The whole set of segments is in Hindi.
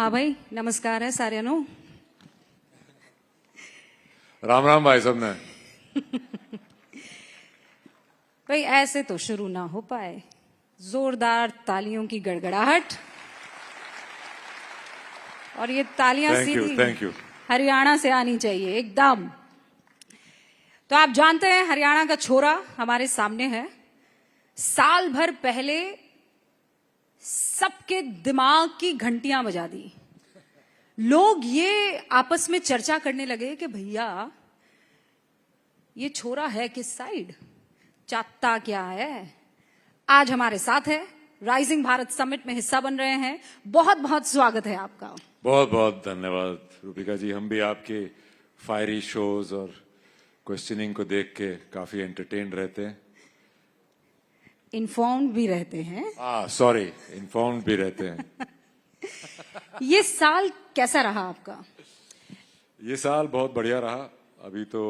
हाँ भाई, नमस्कार है साਰਿਆਂ ਨੂੰ। राम राम भाई साहब ने। भाई ऐसे तो शुरू ना हो पाए, जोरदार तालियों की गड़गड़ाहट, और ये तालियां सीधी थैंक यू। हरियाणा से आनी चाहिए एकदम। तो आप जानते हैं हरियाणा का छोरा हमारे सामने है। साल भर पहले सबके दिमाग की घंटियां बजा दी। लोग ये आपस में चर्चा करने लगे कि भैया ये छोरा है किस साइड, चाहता क्या है। आज हमारे साथ है, राइजिंग भारत समिट में हिस्सा बन रहे हैं। बहुत बहुत स्वागत है आपका। बहुत बहुत धन्यवाद रूपिका जी। हम भी आपके फायरी शोज और क्वेश्चनिंग को देख के काफी एंटरटेन रहते हैं। इन्फॉर्म्ड भी रहते हैं। सॉरी, इन्फॉर्म्ड भी रहते हैं। ये साल कैसा रहा आपका? ये साल बहुत बढ़िया रहा। अभी तो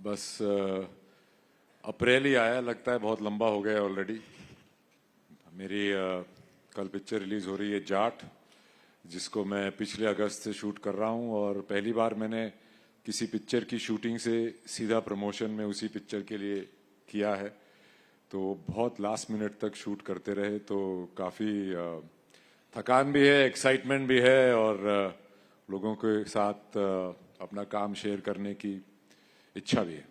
बस अप्रैल ही आया, लगता है बहुत लंबा हो गया ऑलरेडी। मेरी कल पिक्चर रिलीज हो रही है जाट, जिसको मैं पिछले अगस्त से शूट कर रहा हूं, और पहली बार मैंने किसी पिक्चर की शूटिंग से सीधा प्रमोशन में उसी पिक्चर के लिए किया है। तो बहुत लास्ट मिनट तक शूट करते रहे, तो काफ़ी थकान भी है, एक्साइटमेंट भी है, और लोगों के साथ अपना काम शेयर करने की इच्छा भी है।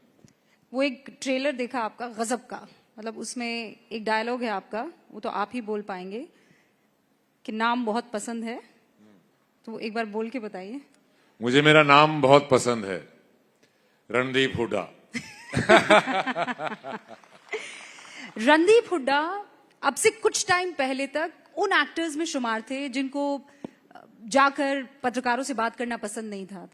वो एक ट्रेलर देखा आपका गजब का, मतलब उसमें एक डायलॉग है आपका, वो तो आप ही बोल पाएंगे कि नाम बहुत पसंद है, तो एक बार बोल के बताइए। मुझे मेरा नाम बहुत पसंद है, रणदीप हुड्डा। रणदीप हुड्डा अब से कुछ टाइम पहले तक उन एक्टर्स में शुमार थे जिनको जाकर पत्रकारों से बात करना पसंद नहीं था।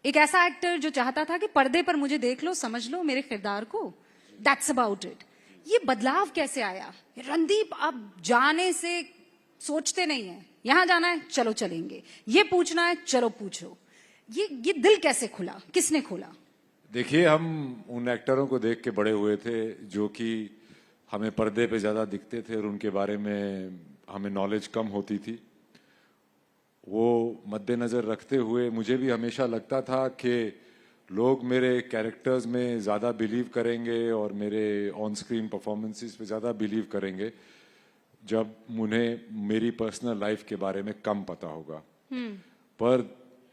एक ऐसा एक्टर जो चाहता था कि पर्दे पर मुझे देख लो, समझ लो मेरे किरदार को, दैट्स अबाउट इट। ये बदलाव कैसे आया? रणदीप अब जाने से सोचते नहीं है, यहां जाना है चलो चलेंगे, ये पूछना है चलो पूछो। ये दिल कैसे खुला, किसने खोला? देखिए, हम उन एक्टरों को देख के बड़े हुए थे जो कि हमें पर्दे पे ज़्यादा दिखते थे और उनके बारे में हमें नॉलेज कम होती थी। वो मद्देनज़र रखते हुए मुझे भी हमेशा लगता था कि लोग मेरे कैरेक्टर्स में ज़्यादा बिलीव करेंगे और मेरे ऑन स्क्रीन परफॉर्मेंसेस पे ज़्यादा बिलीव करेंगे जब उन्हें मेरी पर्सनल लाइफ के बारे में कम पता होगा। पर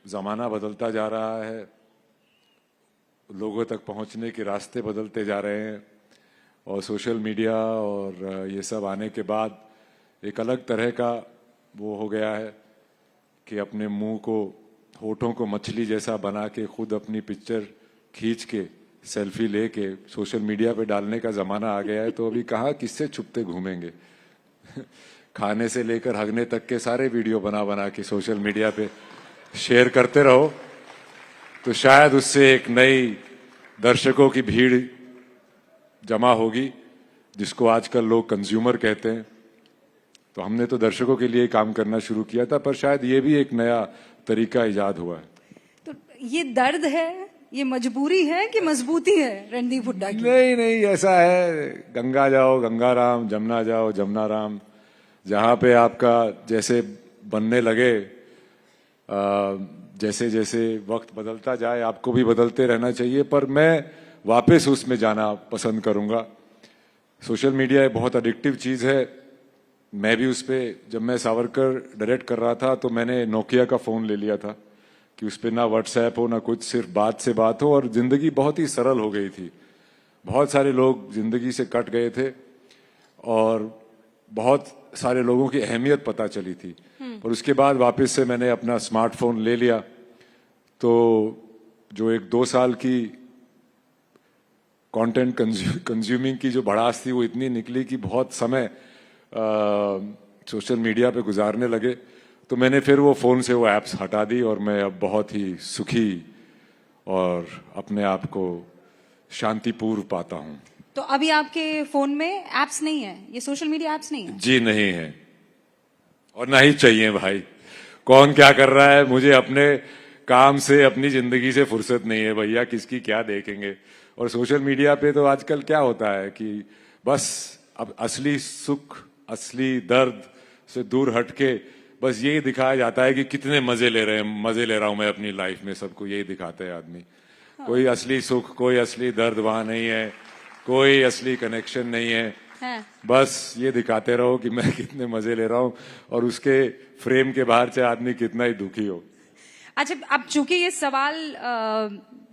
ज़माना बदलता जा रहा है, लोगों तक पहुंचने के रास्ते बदलते जा रहे हैं, और सोशल मीडिया और ये सब आने के बाद एक अलग तरह का वो हो गया है कि अपने मुंह को, होठों को मछली जैसा बना के खुद अपनी पिक्चर खींच के सेल्फी लेके सोशल मीडिया पे डालने का ज़माना आ गया है। तो अभी कहाँ किससे छुपते घूमेंगे। खाने से लेकर हगने तक के सारे वीडियो बना बना के सोशल मीडिया पे शेयर करते रहो, तो शायद उससे एक नई दर्शकों की भीड़ जमा होगी, जिसको आजकल लोग कंज्यूमर कहते हैं। तो हमने तो दर्शकों के लिए काम करना शुरू किया था, पर शायद ये भी एक नया तरीका इजाद हुआ है। तो ये दर्द है, ये मजबूरी है कि मजबूती है रणदीप हुड्डा की? नहीं, ऐसा है, गंगा जाओ गंगा राम, जमुना जाओ जमुना राम। जहाँ पे आपका जैसे बनने लगे, जैसे जैसे वक्त बदलता जाए आपको भी बदलते रहना चाहिए, पर मैं वापस उसमें जाना पसंद करूंगा। सोशल मिडिया एक बहुत एडिक्टिव चीज़ है। मैं भी उस पर, जब मैं सावरकर डायरेक्ट कर रहा था तो मैंने नोकिया का फ़ोन ले लिया था कि उस पर ना व्हाट्सएप हो ना कुछ, सिर्फ बात से बात हो, और ज़िंदगी बहुत ही सरल हो गई थी। बहुत सारे लोग ज़िंदगी से कट गए थे और बहुत सारे लोगों की अहमियत पता चली थी। पर उसके बाद वापस से मैंने अपना स्मार्टफोन ले लिया, तो जो एक 2 साल की कंटेंट कंज्यूमिंग की जो भड़ास थी वो इतनी निकली कि बहुत समय सोशल मीडिया पे गुजारने लगे। तो मैंने फिर वो फ़ोन से वो ऐप्स हटा दी, और मैं अब बहुत ही सुखी और अपने आप को शांतिपूर्व पाता हूँ। तो अभी आपके फोन में एप्स नहीं है, ये सोशल मीडिया एप्स नहीं है? जी नहीं है, और ना ही चाहिए भाई। कौन क्या कर रहा है, मुझे अपने काम से, अपनी जिंदगी से फुर्सत नहीं है भैया, किसकी क्या देखेंगे। और सोशल मीडिया पे तो आजकल क्या होता है कि बस अब असली सुख, असली दर्द से दूर हटके बस यही दिखाया जाता है कि कितने मजे ले रहे हैं, मजे ले रहा हूं मैं अपनी लाइफ में, सबको यही दिखाते हैं आदमी। कोई असली सुख, कोई असली दर्द वहां नहीं है, कोई असली कनेक्शन नहीं है। बस ये दिखाते रहो कि मैं कितने मजे ले रहा हूं और उसके फ्रेम के बाहर से आदमी कितना ही दुखी हो। अच्छा, अब चूंकि ये सवाल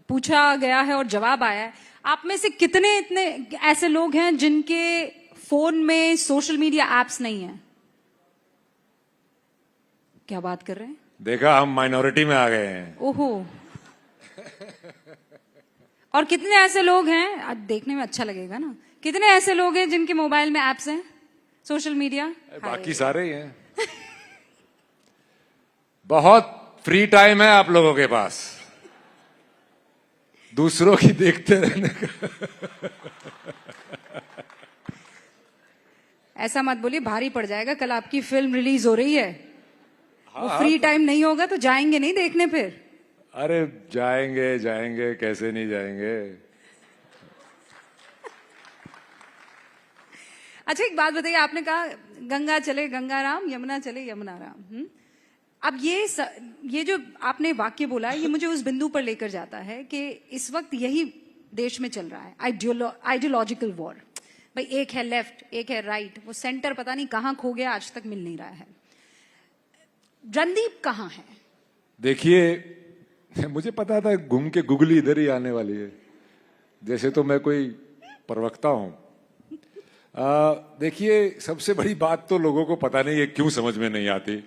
पूछा गया है और जवाब आया है, आप में से कितने इतने ऐसे लोग हैं जिनके फोन में सोशल मीडिया एप्स नहीं है? क्या बात कर रहे हैं? देखा, हम माइनॉरिटी में आ गए हैं। ओहो। और कितने ऐसे लोग हैं, आज देखने में अच्छा लगेगा ना, कितने ऐसे लोग हैं जिनके मोबाइल में एप्स हैं सोशल मीडिया? बाकी सारे ही हैं। बहुत फ्री टाइम है आप लोगों के पास दूसरों की देखते रहने का। ऐसा मत बोलिए, भारी पड़ जाएगा। कल आपकी फिल्म रिलीज हो रही है, वो फ्री टाइम नहीं होगा तो जाएंगे नहीं देखने फिर? अरे जाएंगे जाएंगे, कैसे नहीं जाएंगे। अच्छा, एक बात बताइए, आपने कहा गंगा चले गंगा राम, यमुना चले यमुना राम। अब ये जो आपने वाक्य बोला, ये मुझे उस बिंदु पर लेकर जाता है कि इस वक्त यही देश में चल रहा है, आइडियोलॉजिकल वॉर। भाई, एक है लेफ्ट, एक है राइट, वो सेंटर पता नहीं कहां खो गया, आज तक मिल नहीं रहा है। रणदीप कहां है? देखिए, मुझे पता था घूम के गुगली इधर ही आने वाली है, जैसे तो मैं कोई प्रवक्ता हूं। देखिए, सबसे बड़ी बात तो लोगों को पता नहीं है, क्यों समझ में नहीं आती,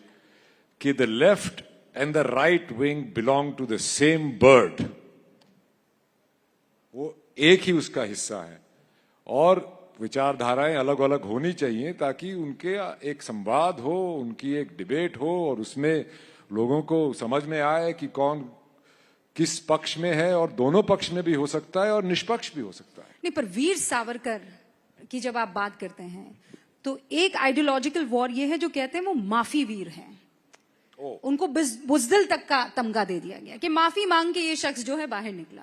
कि the left and the right wing belong to the same bird. वो एक ही उसका हिस्सा है और विचारधाराएं अलग अलग होनी चाहिए ताकि उनके एक संवाद हो, उनकी एक डिबेट हो और उसमें लोगों को समझ में आए कि कौन किस पक्ष में है, और दोनों पक्ष में भी हो सकता है और निष्पक्ष भी हो सकता है। नहीं, पर वीर सावरकर की जब आप बात करते हैं तो एक आइडियोलॉजिकल वॉर ये है जो कहते हैं वो माफी वीर हैं। उनको बुजदिल तक का तमगा दे दिया गया कि माफी मांग के ये शख्स जो है बाहर निकला।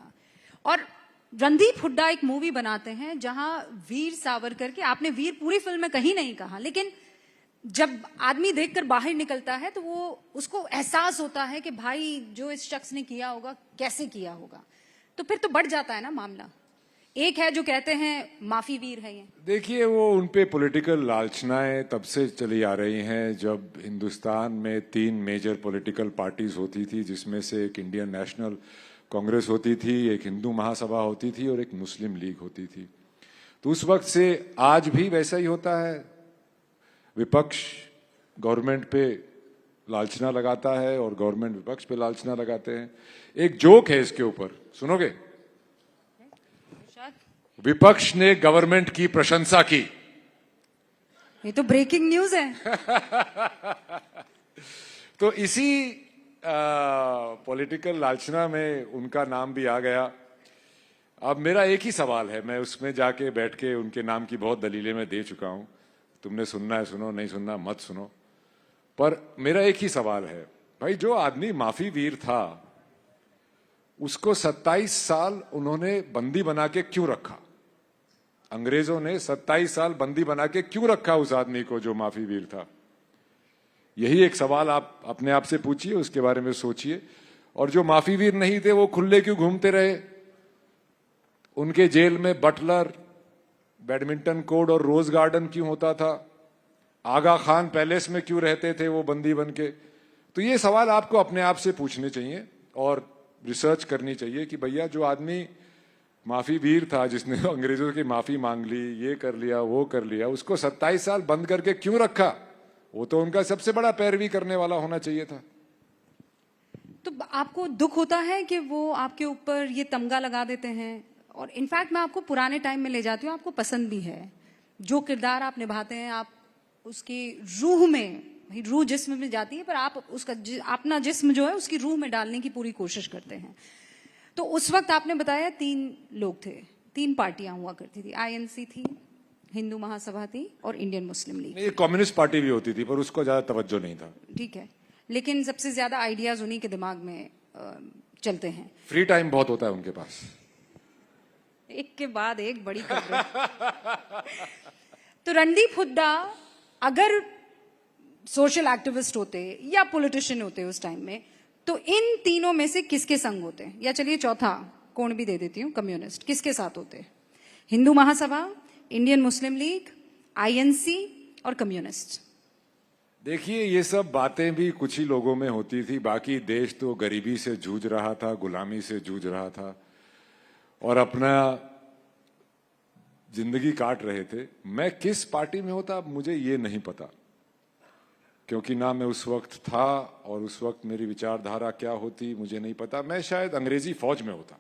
और रणदीप हुड्डा एक मूवी बनाते हैं जहां वीर सावरकर के, आपने वीर पूरी फिल्म में कहीं नहीं कहा, लेकिन जब आदमी देखकर बाहर निकलता है तो वो उसको एहसास होता है कि भाई जो इस शख्स ने किया होगा कैसे किया होगा, तो फिर तो बढ़ जाता है ना मामला। एक है जो कहते हैं माफी वीर है ये। देखिए, वो उनपे पॉलिटिकल लालचनाएं तब से चली आ रही हैं जब हिंदुस्तान में 3 मेजर पॉलिटिकल पार्टीज होती थी, जिसमें से एक इंडियन नेशनल कांग्रेस होती थी, एक हिंदू महासभा होती थी और एक मुस्लिम लीग होती थी। तो उस वक्त से आज भी वैसा ही होता है। विपक्ष गवर्नमेंट पे लालचना लगाता है और गवर्नमेंट विपक्ष पे लालचना लगाते हैं। एक जोक है इसके ऊपर, सुनोगे? विपक्ष ने गवर्नमेंट की प्रशंसा की। ये तो ब्रेकिंग न्यूज है। तो इसी पॉलिटिकल लालचना में उनका नाम भी आ गया। अब मेरा एक ही सवाल है, मैं उसमें जाके बैठ के उनके नाम की बहुत दलीलें मैं दे चुका हूं, तुमने सुनना है सुनो, नहीं सुनना मत सुनो, पर मेरा एक ही सवाल है, भाई जो आदमी माफी वीर था उसको 27 साल उन्होंने बंदी बना के क्यों रखा? अंग्रेजों ने 27 साल बंदी बना के क्यों रखा उस आदमी को जो माफी वीर था? यही एक सवाल आप अपने आप से पूछिए, उसके बारे में सोचिए। और जो माफी वीर नहीं थे वो खुले क्यों घूमते रहे? उनके जेल में बटलर, बैडमिंटन कोर्ट और रोज गार्डन क्यों होता था? आगा खान पैलेस में क्यों रहते थे वो बंदी बन के? तो ये सवाल आपको अपने आप से पूछने चाहिए और रिसर्च करनी चाहिए कि भैया जो आदमी माफी वीर था, जिसने अंग्रेजों की माफी मांग ली, ये कर लिया वो कर लिया, उसको 27 साल बंद करके क्यों रखा? वो तो उनका सबसे बड़ा पैरवी करने वाला होना चाहिए था। तो आपको दुख होता है कि वो आपके ऊपर ये तमगा लगा देते हैं? और इनफैक्ट मैं आपको पुराने टाइम में ले जाती हूँ, आपको पसंद भी है जो किरदार आप निभाते हैं, आप उसकी रूह में, भाई रूह जिस्म में जाती है पर आप उसका अपना जिस्म जो है उसकी रूह में डालने की पूरी कोशिश करते हैं। तो उस वक्त आपने बताया 3 लोग थे, 3 पार्टियां हुआ करती थी, आईएनसी थी, हिंदू महासभा थी और इंडियन मुस्लिम लीग। ये कम्युनिस्ट पार्टी भी होती थी पर उसको ज्यादा तवज्जो नहीं था। ठीक है, लेकिन सबसे ज्यादा आइडियाज उन्हीं के दिमाग में चलते हैं। फ्री टाइम बहुत होता है उनके पास, एक के बाद एक बड़ी खबरें। तो रणदीप हुड्डा अगर सोशल एक्टिविस्ट होते या पॉलिटिशियन होते उस टाइम में, तो इन तीनों में से किसके संग होते? या चलिए चौथा कोण भी दे देती हूँ, कम्युनिस्ट, किसके साथ होते? Hindu Mahasabha, Indian Muslim league, INC और कम्युनिस्ट। देखिए, ये सब बातें भी कुछ ही लोगों में होती थी, बाकी देश तो गरीबी से जूझ रहा था, गुलामी से जूझ रहा था और अपना जिंदगी काट रहे थे। मैं किस पार्टी में होता मुझे ये नहीं पता, क्योंकि ना मैं उस वक्त था और उस वक्त मेरी विचारधारा क्या होती मुझे नहीं पता। मैं शायद अंग्रेजी फौज में होता।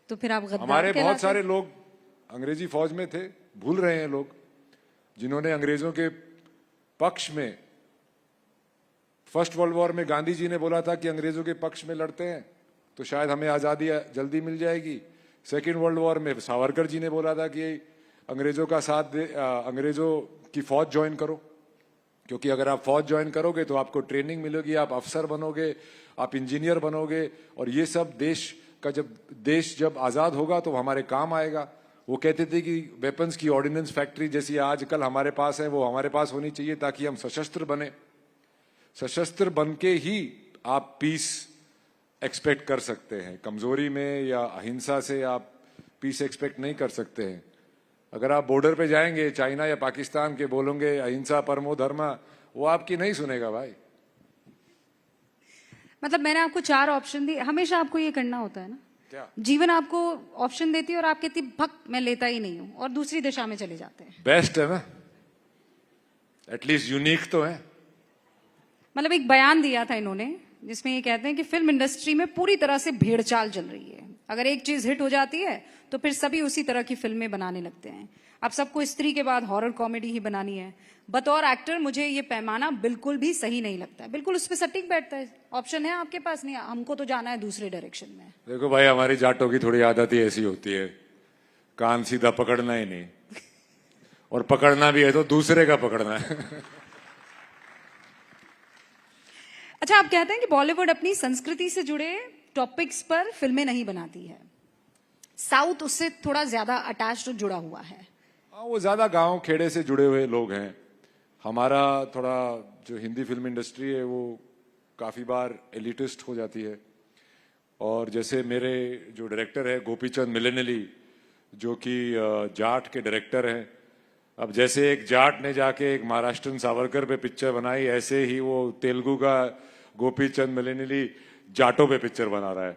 तो फिर आप गद्दार हमारे बहुत कहलाते? सारे लोग अंग्रेजी फौज में थे, भूल रहे हैं लोग, जिन्होंने अंग्रेजों के पक्ष में, फर्स्ट वर्ल्ड वॉर में गांधी जी ने बोला था कि अंग्रेजों के पक्ष में लड़ते हैं तो शायद हमें आजादी जल्दी मिल जाएगी। सेकेंड वर्ल्ड वॉर में सावरकर जी ने बोला था कि अंग्रेजों का साथ दे, अंग्रेजों की फौज ज्वाइन करो, क्योंकि अगर आप फौज ज्वाइन करोगे तो आपको ट्रेनिंग मिलेगी, आप अफसर बनोगे, आप इंजीनियर बनोगे और ये सब देश जब आजाद होगा तो हमारे काम आएगा। वो कहते थे कि वेपन्स की ऑर्डिनेंस फैक्ट्री जैसी आजकल हमारे पास है वो हमारे पास होनी चाहिए ताकि हम सशस्त्र बने। सशस्त्र बन के ही आप पीस एक्सपेक्ट कर सकते हैं, कमजोरी में या अहिंसा से आप पीस एक्सपेक्ट नहीं कर सकते हैं। अगर आप बॉर्डर पे जाएंगे चाइना या पाकिस्तान के, बोलोगे अहिंसा परमो धर्मा, वो आपकी नहीं सुनेगा भाई। मतलब मैंने आपको 4 ऑप्शन दिए, हमेशा आपको ये करना होता है ना? क्या जीवन आपको ऑप्शन देती है और आप कहती भक मैं लेता ही नहीं हूं और दूसरी दिशा में चले जाते हैं। बेस्ट है ना, एटलीस्ट यूनिक तो है। मतलब एक बयान दिया था इन्होंने जिसमें ये कहते हैं कि फिल्म इंडस्ट्री में पूरी तरह से भेड़चाल चल रही है। अगर एक चीज हिट हो जाती है तो फिर सभी उसी तरह की फिल्में बनाने लगते हैं। अब सबको स्त्री के बाद हॉरर कॉमेडी ही बनानी है। बतौर एक्टर मुझे ये पैमाना बिल्कुल भी सही नहीं लगता है, बिल्कुल उस पर सटीक बैठता है। ऑप्शन है आपके पास, नहीं हमको तो जाना है दूसरे डायरेक्शन में। देखो भाई, हमारी जाटों की थोड़ी आदत ही ऐसी होती है, कान सीधा पकड़ना ही नहीं, और पकड़ना भी है तो दूसरे का पकड़ना है। अच्छा, आप कहते हैं कि बॉलीवुड अपनी संस्कृति से जुड़े टॉपिक्स पर फिल्में नहीं बनाती है, साउथ उससे थोड़ा ज्यादा अटैच्ड जुड़ा हुआ है। वो ज्यादा गांव खेड़े से जुड़े हुए लोग हैं। हमारा थोड़ा जो हिंदी फिल्म इंडस्ट्री है वो काफी बार एलिटिस्ट हो जाती है। और जैसे मेरे जो डायरेक्टर है गोपीचंद मिलेनिली, जो कि जाट के डायरेक्टर हैं, अब जैसे एक जाट ने जाके एक महाराष्ट्रन सावरकर पे पिक्चर बनाई, ऐसे ही वो तेलुगु का गोपीचंद मिलेनिली जाटों पे पिक्चर बना रहा है।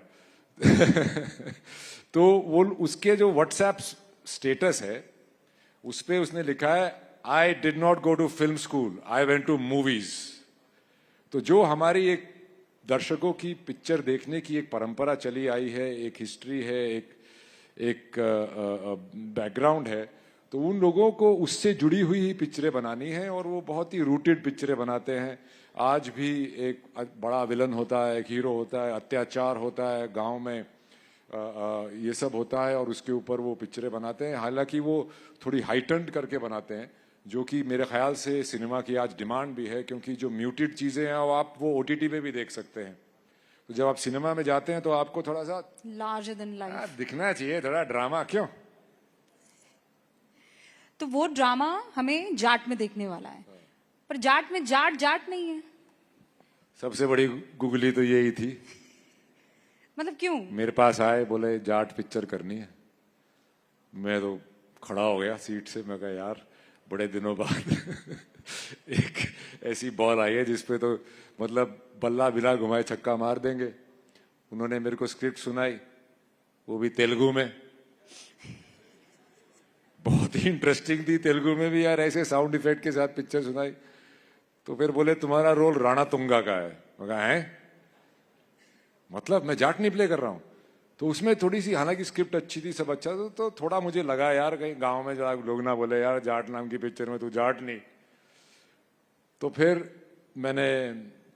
तो वो उसके जो व्हाट्सएप स्टेटस है उस पे उसने लिखा है, I did not go to film school, I went to movies. तो जो हमारी एक दर्शकों की पिक्चर देखने की एक परंपरा चली आई है, एक हिस्ट्री है, एक बैकग्राउंड है, तो उन लोगों को उससे जुड़ी हुई ही पिक्चरें बनानी है और वो बहुत ही रूटेड पिक्चरें बनाते हैं। आज भी एक बड़ा विलन होता है, एक हीरो होता है, अत्याचार होता है गांव में, ये सब होता है और उसके ऊपर वो पिक्चरें बनाते हैं। हालांकि वो थोड़ी हाइटेंड करके बनाते हैं, जो कि मेरे ख्याल से सिनेमा की आज डिमांड भी है, क्योंकि जो म्यूटेड चीजें हैं वो ओटीटी पे भी देख सकते हैं। तो जब आप सिनेमा में जाते हैं तो आपको थोड़ा सा लार्जर देन लाइफ दिखना चाहिए, थोड़ा ड्रामा। क्यों? तो वो ड्रामा हमें जाट में देखने वाला है, पर जाट में जाट नहीं है। सबसे बड़ी गुगली तो यही थी। मतलब क्यों? मेरे पास आए, बोले जाट पिक्चर करनी है। मैं तो खड़ा हो गया सीट से, मैं कहा यार बड़े दिनों बाद एक ऐसी बॉल आई है जिसपे तो मतलब बल्ला बिला घुमाए छक्का मार देंगे। उन्होंने मेरे को स्क्रिप्ट सुनाई, वो भी तेलुगु में, बहुत ही इंटरेस्टिंग थी। तेलुगु में भी यार ऐसे साउंड इफेक्ट के साथ पिक्चर सुनाई। तो फिर बोले तुम्हारा रोल राणा तुंगा का है। मैं कहा है, मतलब मैं जाट नहीं प्ले कर रहा हूं। तो उसमें थोड़ी सी, हालांकि स्क्रिप्ट अच्छी थी, सब अच्छा था, तो थोड़ा मुझे लगा यार कहीं गांव में जरा लोग ना बोले यार जाट नाम की पिक्चर में तू जाट नहीं। तो फिर मैंने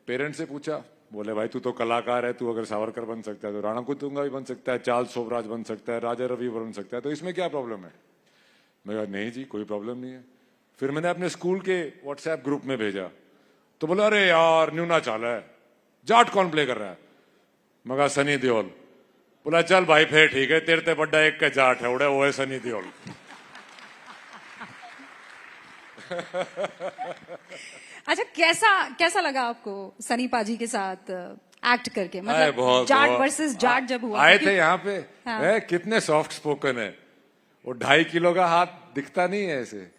पेरेंट्स से पूछा, बोले भाई तू तो कलाकार है, तू अगर सावरकर बन सकता है तो राणा कुतुंगा भी बन सकता है, चार्ल्स सोबराज बन सकता है, राजा रवि बन सकता है, तो इसमें क्या प्रॉब्लम है? मैं कहा नहीं जी कोई प्रॉब्लम नहीं है। फिर मैंने अपने स्कूल के व्हाट्सएप ग्रुप में भेजा, तो बोला अरे यार न्यूना चाल है, जाट कौन प्ले कर रहा है? मैं कहा सनी देओल। बोला चल भाई फिर ठीक है, तेरे ते बड्डा एक का जाट है, उड़े वो है सनी देओल। अच्छा, कैसा कैसा लगा आपको सनी पाजी के साथ एक्ट करके? मतलब बहुत जाट बहुत- वर्सेस जाट जब हुआ आए क्योंकि- थे यहाँ पे। हाँ। कितने सॉफ्ट स्पोकन है। वो 2.5 किलो का हाथ दिखता नहीं है ऐसे,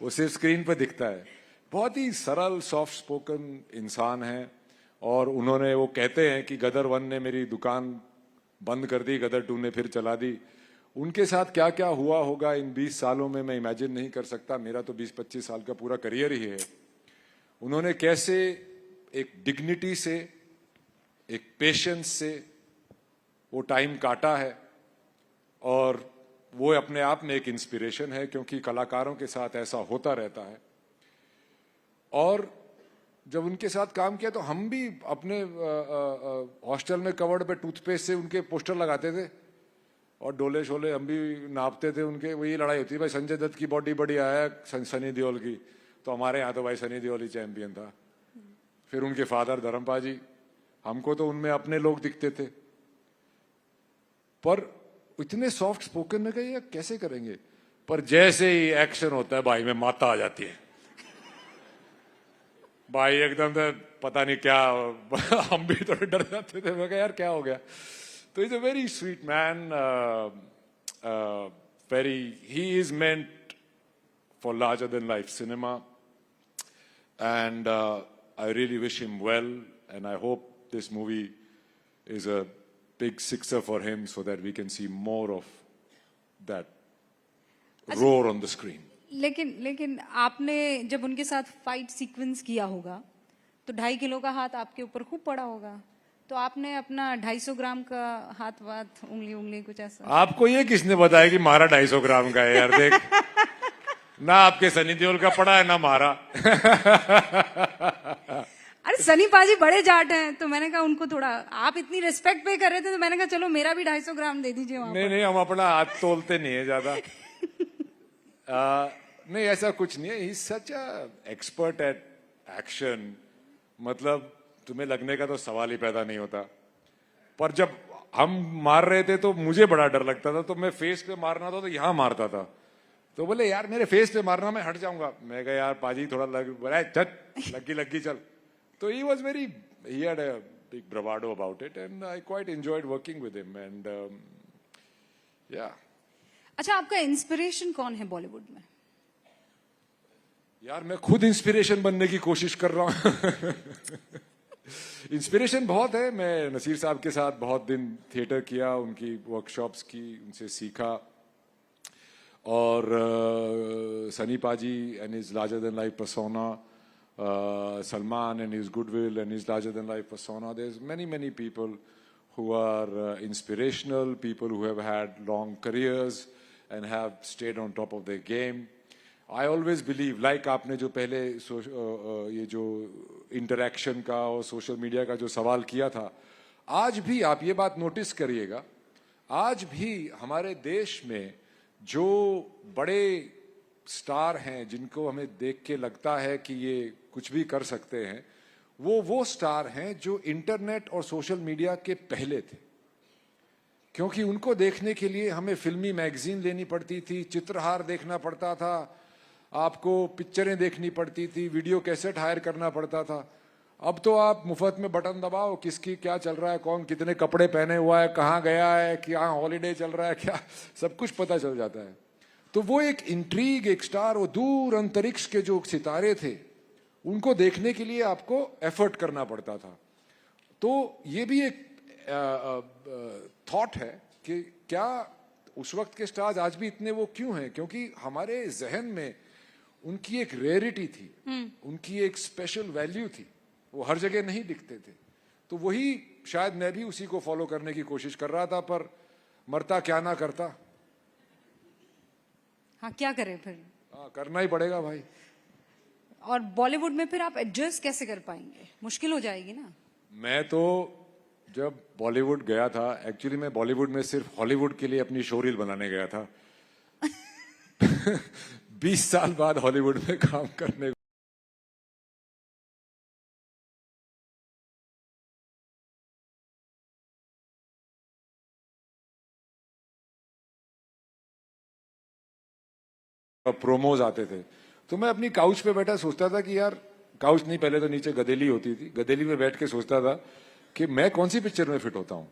वो सिर्फ स्क्रीन पे दिखता है। बहुत ही सरल सॉफ्ट स्पोकन इंसान है। और उन्होंने, वो कहते हैं कि गदर 1 ने मेरी दुकान बंद कर दी, गदर 2 ने फिर चला दी। उनके साथ क्या क्या हुआ होगा इन 20 सालों में मैं इमेजिन नहीं कर सकता। मेरा तो 20-25 साल का पूरा करियर ही है। उन्होंने कैसे एक डिग्निटी से, एक पेशेंस से वो टाइम काटा है, और वो अपने आप में एक इंस्पिरेशन है, क्योंकि कलाकारों के साथ ऐसा होता रहता है। और जब उनके साथ काम किया तो हम भी अपने हॉस्टल में कवर्ड पे टूथपेस्ट से उनके पोस्टर लगाते थे, और डोले शोले हम भी नापते थे उनके। वही लड़ाई होती है, भाई संजय दत्त की बॉडी बढ़िया है सनी देओल की, तो हमारे यहाँ तो भाई सनी देओल ही चैंपियन था। फिर उनके फादर धर्मपा जी, हमको तो उनमें अपने लोग दिखते थे। पर इतने सॉफ्ट स्पोकन में कहिए कैसे करेंगे, पर जैसे ही एक्शन होता है भाई में माता आ जाती है। भाई एकदम से पता नहीं क्या हम भी थोड़े डर जाते थे। मैं कहा यार क्या हो गया। तो is a very sweet man, very, he is meant for larger than life cinema, and I really wish him well, and I hope this movie is a big sixer for him so that we can see more of that roar on the screen. लेकिन आपने जब उनके साथ फाइट सीक्वेंस किया होगा तो 2.5 किलो का हाथ आपके ऊपर खूब पड़ा होगा, तो आपने अपना 250 ग्राम का हाथ वाथ उंगली कुछ ऐसा? आपको ये किसने बताया कि मारा 250 ग्राम का है यार? देख ना आपके सनी देओल का पड़ा है ना मारा। अरे सनी पाजी बड़े जाट हैं, तो मैंने कहा उनको थोड़ा, आप इतनी रिस्पेक्ट पे कर रहे थे तो मैंने कहा चलो मेरा भी 250 ग्राम दे दीजिए वहां नहीं पर। नहीं, हम अपना हाथ तोलते नहीं है ज्यादा। नहीं ऐसा कुछ नहीं है। He is such a expert at action, मतलब तुम्हें लगने का तो सवाल ही पैदा नहीं होता। पर जब हम मार रहे थे तो मुझे बड़ा डर लगता था, तो मैं फेस पे मारना था तो यहां मारता था। तो बोले यार मेरे फेस पे मारना, मैं हट जाऊंगा। मैं कहा यार पाजी थोड़ा लगी चल। तो he was very, he had a big bravado about it, and I quite enjoyed working with him, and yeah. अच्छा, आपका इंस्पिरेशन कौन है बॉलीवुड में? यार मैं खुद इंस्पिरेशन बनने की कोशिश कर रहा हूँ। इंस्पिरेशन बहुत है। मैं नसीर साहब के साथ बहुत दिन थिएटर किया, उनकी वर्कशॉप्स की, उनसे सीखा। और सनी पाजी and his larger than life persona, Salman and his goodwill and his larger than life persona. There's many people who are inspirational, people who have had long careers and have stayed on top of their game. I always believe, like आपने जो पहले ये जो इंटरैक्शन का और सोशल मीडिया का जो सवाल किया था, आज भी आप ये बात नोटिस करिएगा, आज भी हमारे देश में जो बड़े स्टार हैं जिनको हमें देख के लगता है कि ये कुछ भी कर सकते हैं, वो स्टार हैं जो इंटरनेट और सोशल मीडिया के पहले थे। क्योंकि उनको देखने के लिए हमें फिल्मी मैगजीन लेनी पड़ती थी, चित्रहार देखना पड़ता था, आपको पिक्चरें देखनी पड़ती थी, वीडियो कैसेट हायर करना पड़ता था। अब तो आप मुफ्त में बटन दबाओ, किसकी क्या चल रहा है, कौन कितने कपड़े पहने हुआ है, कहाँ गया है, क्या हॉलीडे चल रहा है, क्या सब कुछ पता चल जाता है। तो वो एक इंट्रीग, एक स्टार, वो दूर अंतरिक्ष के जो सितारे थे उनको देखने के लिए आपको एफर्ट करना पड़ता था। तो ये भी एक थॉट है कि क्या उस वक्त के स्टार्स आज भी इतने वो क्यों हैं? क्योंकि हमारे जहन में उनकी एक रेयरिटी थी, उनकी एक स्पेशल वैल्यू थी, वो हर जगह नहीं दिखते थे। तो वही शायद मैं भी उसी को फॉलो करने की कोशिश कर रहा था, पर मरता क्या ना करता। हाँ, क्या करें फिर? हाँ, करना ही पड़ेगा भाई। और बॉलीवुड में फिर आप एडजस्ट कैसे कर पाएंगे? मुश्किल हो जाएगी ना। मैं तो जब बॉलीवुड गया था, एक्चुअली मैं बॉलीवुड में सिर्फ हॉलीवुड के लिए अपनी शो रील बनाने गया था। 20 साल बाद हॉलीवुड में काम करने प्रोमोज आते थे, तो मैं अपनी काउच पे बैठा सोचता था कि यार, काउच नहीं, पहले तो नीचे गदेली होती थी, गदेली में बैठ के सोचता था कि मैं कौन सी पिक्चर में फिट होता हूं।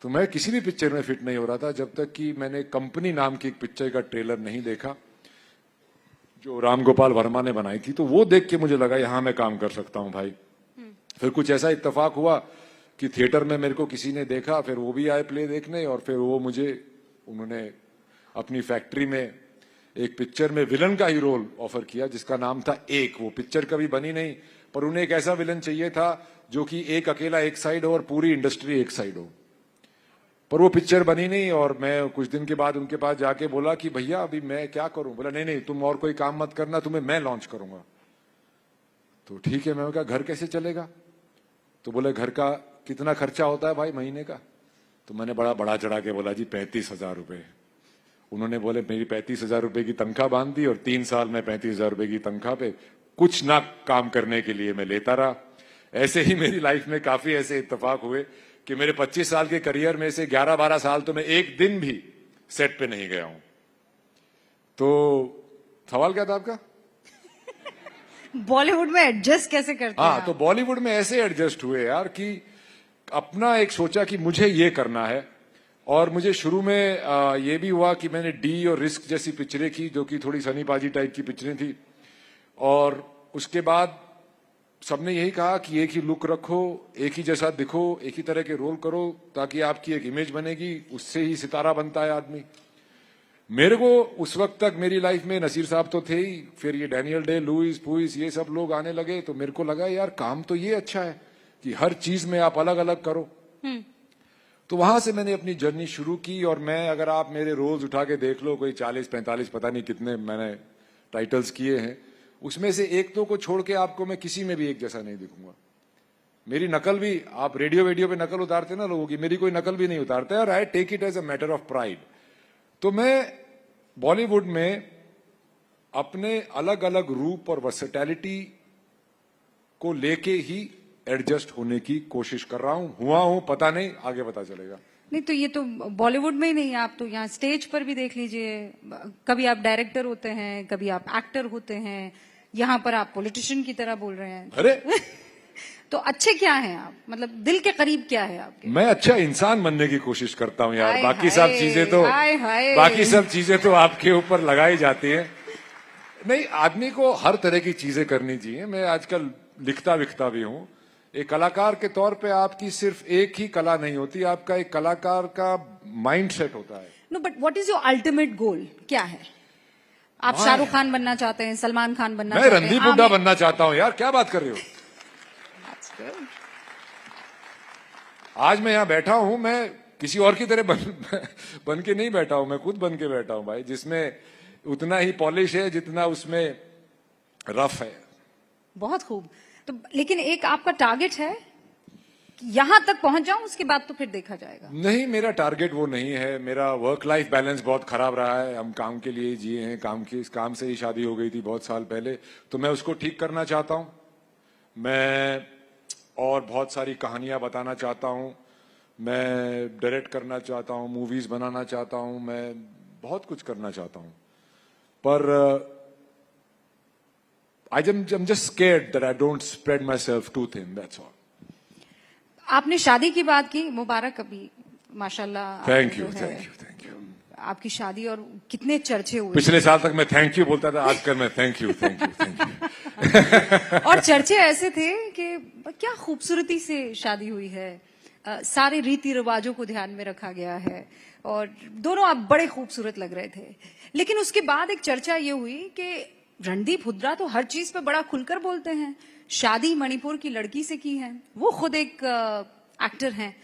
तो मैं किसी भी पिक्चर में फिट नहीं हो रहा था जब तक कि मैंने कंपनी नाम की एक पिक्चर का ट्रेलर नहीं देखा जो राम गोपाल वर्मा ने बनाई थी। तो वो देख के मुझे लगा यहां मैं काम कर सकता हूं भाई। फिर कुछ ऐसा इत्तेफाक हुआ कि थिएटर में मेरे को किसी ने देखा, फिर वो भी आए प्ले देखने, और फिर वो मुझे, उन्होंने अपनी फैक्ट्री में एक पिक्चर में विलन का ही रोल ऑफर किया जिसका नाम था एक। वो पिक्चर कभी बनी नहीं, पर उन्हें एक ऐसा विलन चाहिए था जो कि एक अकेला एक साइड हो और पूरी इंडस्ट्री एक साइड हो। पर वो पिक्चर बनी नहीं, और मैं कुछ दिन के बाद उनके पास जाके बोला कि भैया अभी मैं क्या करूं। बोला नहीं नहीं, तुम और कोई काम मत करना, तुम्हें मैं लॉन्च करूंगा। तो ठीक है, मैं कहा घर कैसे चलेगा। तो बोले घर का कितना खर्चा होता है भाई महीने का। तो मैंने बड़ा बड़ा चढ़ा के बोला जी 35,000 रुपए। उन्होंने बोले मेरी 35,000 रुपए की तनख्वाह बांध दी, और 3 साल में 35,000 रुपए की तनख्वाह पे कुछ ना काम करने के लिए मैं लेता रहा। ऐसे ही मेरी लाइफ में काफी ऐसे इत्तेफाक हुए कि मेरे 25 साल के करियर में से 11-12 साल तो मैं एक दिन भी सेट पे नहीं गया हूं। तो सवाल क्या था आपका? बॉलीवुड में एडजस्ट कैसे करते हैं हाँ, तो बॉलीवुड में ऐसे एडजस्ट हुए यार कि अपना एक सोचा कि मुझे ये करना है। और मुझे शुरू में ये भी हुआ कि मैंने डी और रिस्क जैसी पिक्चरें की जो कि थोड़ी सनी पाजी टाइप की पिक्चरें थी। और उसके बाद सबने यही कहा कि एक ही लुक रखो, एक ही जैसा दिखो, एक ही तरह के रोल करो ताकि आपकी एक इमेज बनेगी, उससे ही सितारा बनता है आदमी। मेरे को उस वक्त तक मेरी लाइफ में नसीर साहब तो थे ही, फिर ये डैनियल डे लुइस पुइस ये सब लोग आने लगे। तो मेरे को लगा यार काम तो ये अच्छा है कि हर चीज में आप अलग अलग करो। तो वहां से मैंने अपनी जर्नी शुरू की। और मैं, अगर आप मेरे रोल्स उठा के देख लो, कोई 40-45 पता नहीं कितने मैंने टाइटल्स किए हैं, उसमें से एक दो को छोड़ के आपको मैं किसी में भी एक जैसा नहीं दिखूंगा। मेरी नकल भी, आप रेडियो वेडियो पे नकल उतारते ना लोगों की, मेरी कोई नकल भी नहीं उतारता है, और I take it as a matter of pride. तो मैं बॉलीवुड में अपने अलग अलग रूप और वर्सेटैलिटी को लेके ही एडजस्ट होने की कोशिश कर रहा हूं। हुआ हूं पता नहीं, आगे पता चलेगा। नहीं तो ये तो बॉलीवुड में ही नहीं, आप तो यहाँ स्टेज पर भी देख लीजिए, कभी आप डायरेक्टर होते हैं, कभी आप एक्टर होते हैं, यहाँ पर आप पॉलिटिशियन की तरह बोल रहे हैं। अरे तो अच्छे क्या हैं आप, मतलब दिल के करीब क्या है आपके? मैं अच्छा इंसान बनने की कोशिश करता हूं यार। हाय बाकी हाय, सब चीजें तो हाय हाय। बाकी सब चीजें तो आपके ऊपर लगाई जाती हैं। नहीं, आदमी को हर तरह की चीजें करनी चाहिए। मैं आजकल लिखता विखता भी हूं। एक कलाकार के तौर पे आपकी सिर्फ एक ही कला नहीं होती, आपका एक कलाकार का माइंड सेट होता है। No but what is your ultimate goal, क्या है? आप शाहरुख खान बनना चाहते हैं, सलमान खान बनना मैं चाहते हैं? रणदीप हुड्डा बनना चाहता हूं यार, क्या बात कर रहे हो। आज मैं यहाँ बैठा हूं, मैं किसी और की तरह बन के नहीं बैठा हूं, मैं खुद बन के बैठा हूं भाई, जिसमें उतना ही पॉलिश है जितना उसमें रफ है। बहुत खूब। तो लेकिन एक आपका टारगेट है कि यहां तक पहुंच जाऊं, उसके बाद तो फिर देखा जाएगा? नहीं, मेरा टारगेट वो नहीं है। मेरा वर्क लाइफ बैलेंस बहुत खराब रहा है। हम काम के लिए जिए हैं, इस काम से ही शादी हो गई थी बहुत साल पहले, तो मैं उसको ठीक करना चाहता हूं। मैं और बहुत सारी कहानियां बताना चाहता हूं, मैं डायरेक्ट करना चाहता हूं, मूवीज बनाना चाहता हूं, मैं बहुत कुछ करना चाहता हूं। पर I'm just scared that I don't spread myself too thin, that's all. आपने शादी की बात की, मुबारक अभी माशाल्लाह। Thank you, thank you, thank you. आपकी शादी, और कितने चर्चे हुए। पिछले साल तक मैं थैंक यू बोलता था, आजकल मैं thank you, thank you, thank you. और चर्चे ऐसे थे कि क्या खूबसूरती से शादी हुई है, सारे रीति रिवाजों को ध्यान में रखा गया है, और दोनों आप बड़े खूबसूरत लग रहे थे। लेकिन उसके बाद एक चर्चा ये हुई कि रणदीप हुड्डा तो हर चीज पे बड़ा खुलकर बोलते हैं, शादी मणिपुर की लड़की से की है, वो खुद एक एक्टर हैं,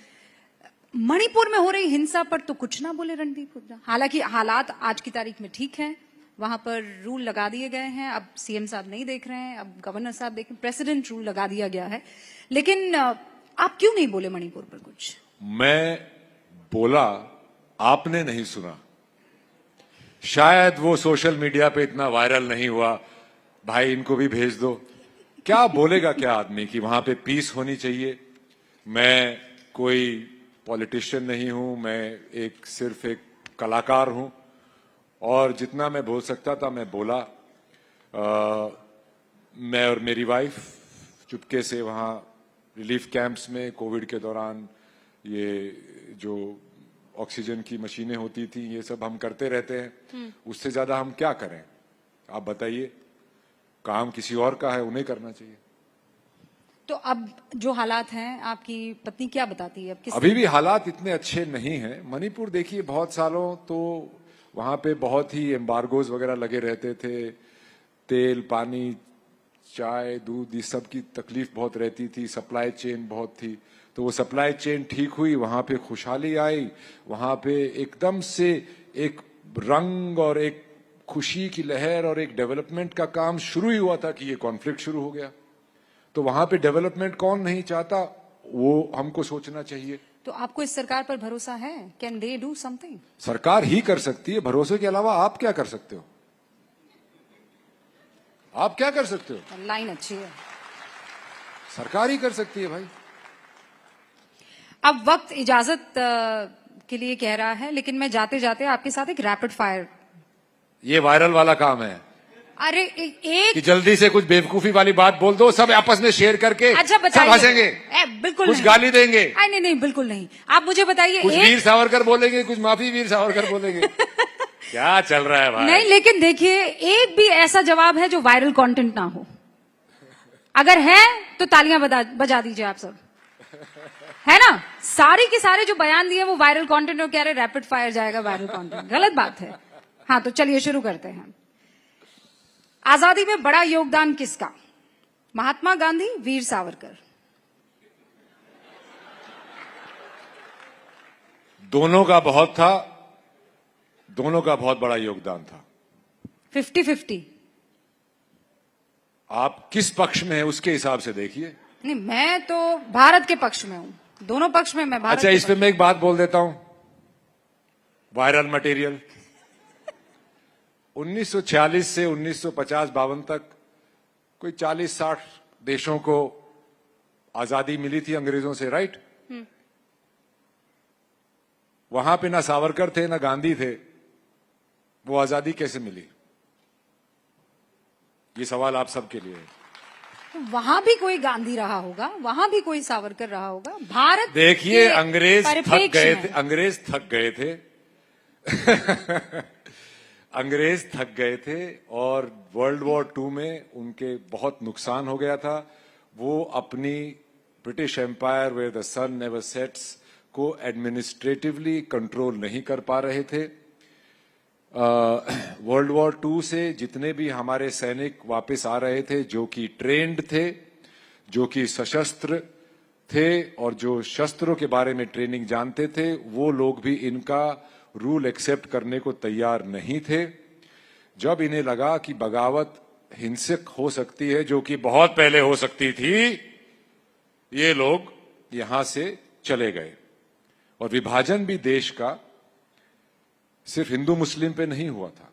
मणिपुर में हो रही हिंसा पर तो कुछ ना बोले रणदीप हुड्डा। हालांकि हालात आज की तारीख में ठीक हैं, वहां पर रूल लगा दिए गए हैं, अब सीएम साहब नहीं देख रहे हैं, अब गवर्नर साहब देख रहे हैं, प्रेसिडेंट रूल लगा दिया गया है। लेकिन आप क्यों नहीं बोले मणिपुर पर कुछ? मैं बोला, आपने नहीं सुना। शायद वो सोशल मीडिया पे इतना वायरल नहीं हुआ। भाई इनको भी भेज दो। क्या बोलेगा क्या आदमी कि वहां पे पीस होनी चाहिए। मैं कोई पॉलिटिशियन नहीं हूं, मैं सिर्फ एक कलाकार हूं, और जितना मैं बोल सकता था मैं बोला। मैं और मेरी वाइफ चुपके से वहाँ रिलीफ कैंप्स में कोविड के दौरान ये जो ऑक्सीजन की मशीनें होती थी ये सब हम करते रहते हैं। उससे ज्यादा हम क्या करें आप बताइए। काम किसी और का है, उन्हें करना चाहिए। तो अब जो हालात हैं, आपकी पत्नी क्या बताती है? अब अभी भी हालात इतने अच्छे नहीं हैं। मणिपुर देखिए, बहुत सालों तो वहां पे बहुत ही एम्बार्गोज वगैरह लगे रहते थे। तेल, पानी, चाय, दूध, इस सब की तकलीफ बहुत रहती थी। सप्लाई चेन बहुत थी। तो वो सप्लाई चेन ठीक हुई, वहां पे खुशहाली आई, वहां पे एकदम से एक रंग और एक खुशी की लहर और एक डेवलपमेंट का काम शुरू ही हुआ था कि ये कॉन्फ्लिक्ट शुरू हो गया। तो वहां पे डेवलपमेंट कौन नहीं चाहता, वो हमको सोचना चाहिए। तो आपको इस सरकार पर भरोसा है? Can they do something? सरकार ही कर सकती है। भरोसे के अलावा आप क्या कर सकते हो? आप क्या कर सकते हो? लाइन अच्छी है। सरकार ही कर सकती है भाई। अब वक्त इजाजत के लिए कह रहा है, लेकिन मैं जाते जाते आपके साथ एक रैपिड फायर। ये वायरल वाला काम है। अरे एक कि जल्दी से कुछ बेवकूफी वाली बात बोल दो, सब आपस में शेयर करके अच्छा सब बताइए। हंसेंगे, बिल्कुल कुछ नहीं। गाली देंगे। नहीं नहीं, बिल्कुल नहीं। आप मुझे बताइए, कुछ वीर सावरकर बोलेंगे, कुछ माफी वीर सावरकर बोलेंगे। क्या चल रहा है भाई? नहीं, लेकिन देखिए, एक भी ऐसा जवाब है जो वायरल कंटेंट ना हो। अगर है तो तालियां बजा दीजिए आप सब, है ना? सारे के सारे जो बयान दिए वो वायरल कंटेंट, और कह रहे रैपिड फायर जाएगा वायरल कंटेंट। गलत बात है। हाँ, तो चलिए शुरू करते हैं। आजादी में बड़ा योगदान किसका? महात्मा गांधी, वीर सावरकर? दोनों का बहुत था, दोनों का बहुत बड़ा योगदान था। 50-50। आप किस पक्ष में है उसके हिसाब से देखिए। नहीं, मैं तो भारत के पक्ष में हूं। दोनों पक्ष में मैं भारत अच्छा, के इस पे मैं एक बात बोल देता हूं। वायरल मटेरियल 1946 से 1950-52 तक कोई 40-60 देशों को आजादी मिली थी अंग्रेजों से, राइट? वहां पे ना सावरकर थे ना गांधी थे, वो आजादी कैसे मिली? ये सवाल आप सबके लिए है। वहां भी कोई गांधी रहा होगा, वहां भी कोई सावरकर रहा होगा। भारत देखिए, के अंग्रेज थक परिप्रेक्ष्य गए में। थे, अंग्रेज थक गए थे। अंग्रेज थक गए थे और वर्ल्ड वॉर 2 में उनके बहुत नुकसान हो गया था। वो अपनी British empire where the sun never sets को एडमिनिस्ट्रेटिवली कंट्रोल नहीं कर पा रहे थे। वर्ल्ड वॉर 2 से जितने भी हमारे सैनिक वापस आ रहे थे, जो कि ट्रेंड थे, जो कि सशस्त्र थे और जो शस्त्रों के बारे में ट्रेनिंग जानते थे, वो लोग भी इनका रूल एक्सेप्ट करने को तैयार नहीं थे। जब इन्हें लगा कि बगावत हिंसक हो सकती है, जो कि बहुत पहले हो सकती थी, ये लोग यहां से चले गए। और विभाजन भी देश का सिर्फ हिंदू मुस्लिम पे नहीं हुआ था।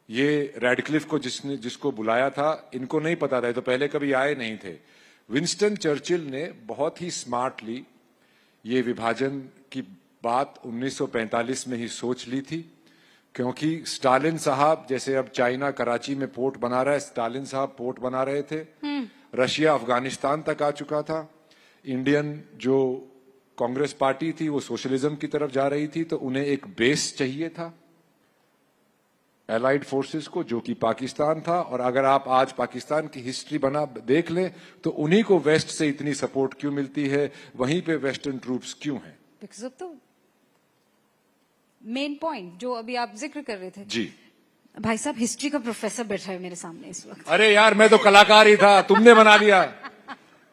ये रैडक्लिफ को जिसको बुलाया था, इनको नहीं पता था, तो पहले कभी आए नहीं थे। विंस्टन चर्चिल ने बहुत ही स्मार्टली ये विभाजन की बात 1945 में ही सोच ली थी, क्योंकि स्टालिन साहब, जैसे अब चाइना कराची में पोर्ट बना रहा है, स्टालिन साहब पोर्ट बना रहे थे। रशिया अफगानिस्तान तक आ चुका था। इंडियन जो कांग्रेस पार्टी थी वो सोशलिज्म की तरफ जा रही थी, तो उन्हें एक बेस चाहिए था एलाइड फोर्सेस को, जो कि पाकिस्तान था। और अगर आप आज पाकिस्तान की हिस्ट्री बना देख लें तो उन्हीं को वेस्ट से इतनी सपोर्ट क्यों मिलती है, वहीं पे वेस्टर्न ट्रूप्स क्यों हैं? Because of the main point जो अभी आप जिक्र कर रहे थे। जी भाई साहब, हिस्ट्री का प्रोफेसर बैठा है मेरे सामने इस वक्त। अरे यार, मैं तो कलाकार ही था, तुमने बना दिया।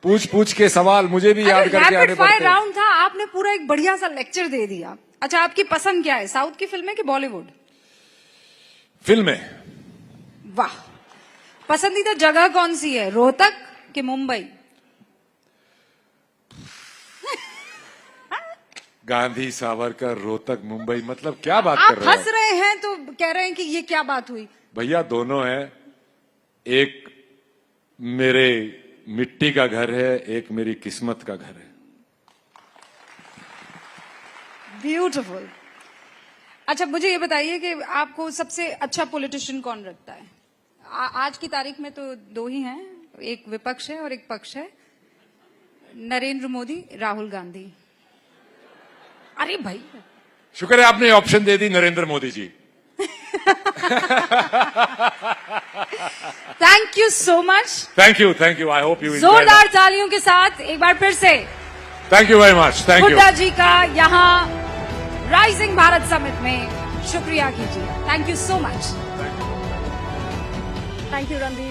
पूछ पूछ के सवाल मुझे भी याद करके आने रैपिड फायर पड़ते। राउंड था, आपने पूरा एक बढ़िया सा लेक्चर दे दिया। अच्छा, आपकी पसंद क्या है, साउथ की फिल्में कि बॉलीवुड? फिल्में। वाह। पसंदीदा जगह कौन सी है, रोहतक कि मुंबई? गांधी, सावरकर, रोहतक, मुंबई, मतलब क्या बात आप कर रहे हंस हो रहे हैं तो कह रहे हैं कि ये क्या बात हुई? भैया? दोनों है। एक मेरे मिट्टी का घर है, एक मेरी किस्मत का घर है। ब्यूटीफुल। अच्छा, मुझे ये बताइए कि आपको सबसे अच्छा पॉलिटिशियन कौन लगता है? आज की तारीख में तो दो ही हैं, एक विपक्ष है और एक पक्ष है, नरेंद्र मोदी, राहुल गांधी। अरे भाई, शुक्र है आपने ऑप्शन दे दी, Narendra Modi ji. Thank you so much. Thank you, I hope you जोरदार तालियों के साथ एक बार फिर से thank you very much. Thank you Hooda ji का यहाँ राइजिंग भारत समिट में शुक्रिया कीजिए। Thank you so much. Thank you Randeep.